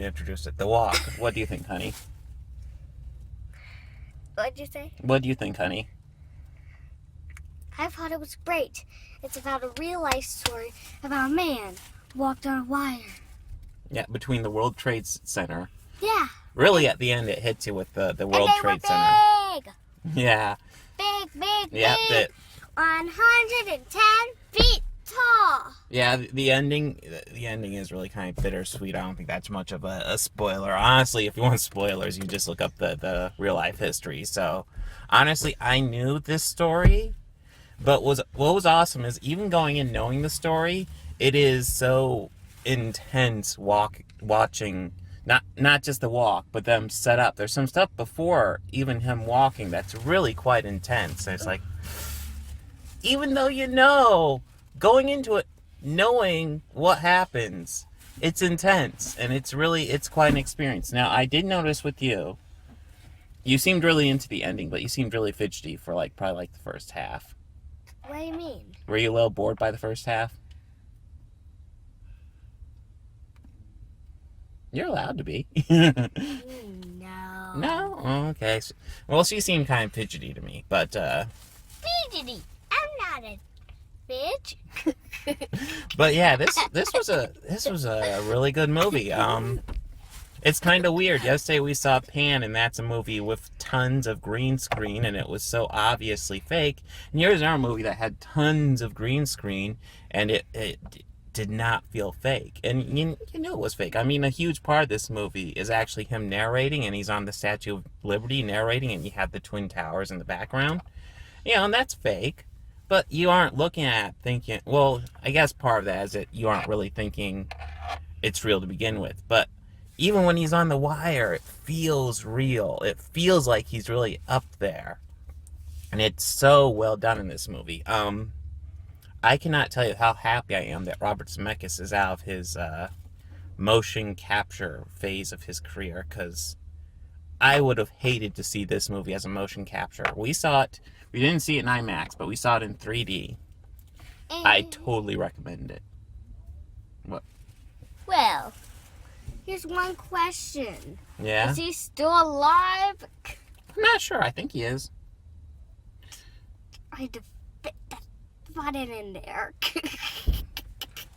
haven't introduced it. The Walk. What do you think, honey? What'd you say? What do you think, honey? I thought it was great. It's about a real-life story about a man walked on a wire. Yeah, between the World Trade Center. Yeah. Really, at the end, it hits you with the World Trade Center. Big! Yeah. Big, Yeah, big. 110 feet tall. Yeah, the ending is really kind of bittersweet. I don't think that's much of a spoiler. Honestly, if you want spoilers, you just look up the real life history. So, honestly, I knew this story, but what was awesome is even going in knowing the story, it is so intense watching not just the walk, but them set up. There's some stuff before even him walking that's really quite intense. And it's like, even though you know, going into it, knowing what happens, it's intense, and it's quite an experience. Now, I did notice with you seemed really into the ending, but you seemed really fidgety for probably the first half. What do you mean? Were you a little bored by the first half? You're allowed to be. No. No? Oh, okay. Well, she seemed kind of fidgety to me, but Fidgety. I'm not a bitch. but yeah, this was a really good movie. It's kind of weird. Yesterday we saw Pan, and that's a movie with tons of green screen, and it was so obviously fake. And here's our movie that had tons of green screen, and it did not feel fake. And you knew it was fake. I mean, a huge part of this movie is actually him narrating, and he's on the Statue of Liberty narrating, and you have the Twin Towers in the background. And that's fake. But you aren't looking at thinking, well, I guess part of that is that you aren't really thinking it's real to begin with. But even when he's on the wire, it feels real. It feels like he's really up there. And it's so well done in this movie. I cannot tell you how happy I am that Robert Zemeckis is out of his motion capture phase of his career, because I would have hated to see this movie as a motion capture. We didn't see it in IMAX, but we saw it in 3D. I totally recommend it. What? Well, here's one question. Yeah? Is he still alive? I'm not sure. I think he is. I had to fit that button in there.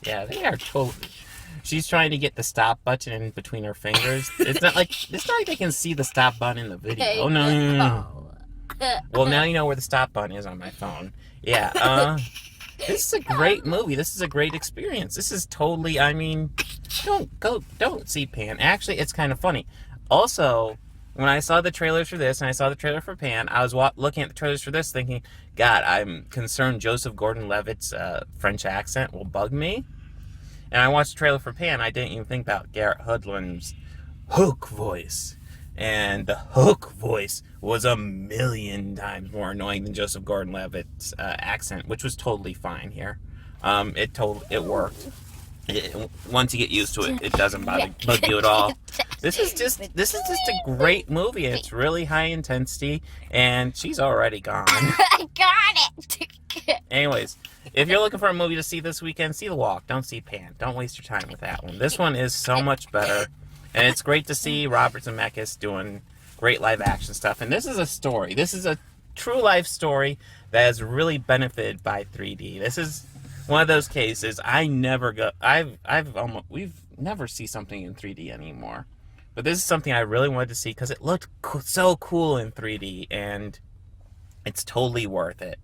Yeah, they are totally... She's trying to get the stop button in between her fingers. It's not like they can see the stop button in the video. Oh, no. Well, now you know where the stop button is on my phone. Yeah, this is a great movie. This is a great experience. This is totally, I mean, don't see Pan. Actually, it's kind of funny. Also, when I saw the trailers for this and I saw the trailer for Pan, I was looking at the trailers for this thinking, God, I'm concerned Joseph Gordon-Levitt's French accent will bug me. And I watched the trailer for Pan, I didn't even think about Garrett Hedlund's Hook voice. And the Hook voice was a million times more annoying than Joseph Gordon-Levitt's accent, which was totally fine here. It worked. Once you get used to it, it doesn't bug you at all. This is just a great movie, and it's really high intensity. And she's already gone. I got it. Anyways, if you're looking for a movie to see this weekend, see The Walk. Don't see Pan. Don't waste your time with that one. This one is so much better. And it's great to see Robert Zemeckis doing great live action stuff. And this is a story. This is a true life story that has really benefited by 3D. This is one of those cases we've never see something in 3D anymore. But this is something I really wanted to see because it looked so cool in 3D, and it's totally worth it.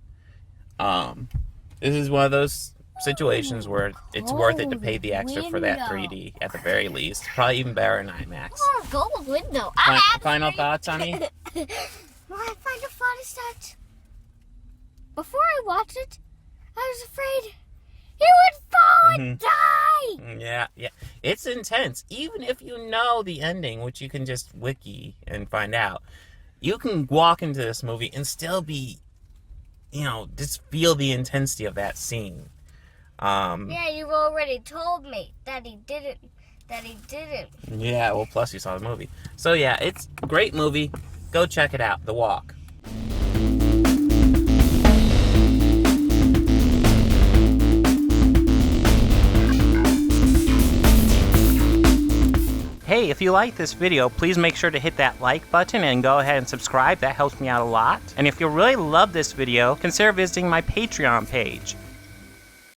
This is one of those situations where it's worth it to pay the extra for that 3D at the very least. Probably even better in IMAX. Oh, gold window. Final thoughts, honey? My final thought is that before I watched it, I was afraid he would fall and die. Yeah. It's intense. Even if you know the ending, which you can just wiki and find out, you can walk into this movie and still be, just feel the intensity of that scene. Yeah, you've already told me that he didn't. Yeah, well, plus you saw the movie. So yeah, it's a great movie. Go check it out, The Walk. Hey, if If you like this video, please make sure to hit that like button and go ahead and subscribe. That helps me out a lot. And if you really love this video, consider visiting my Patreon page.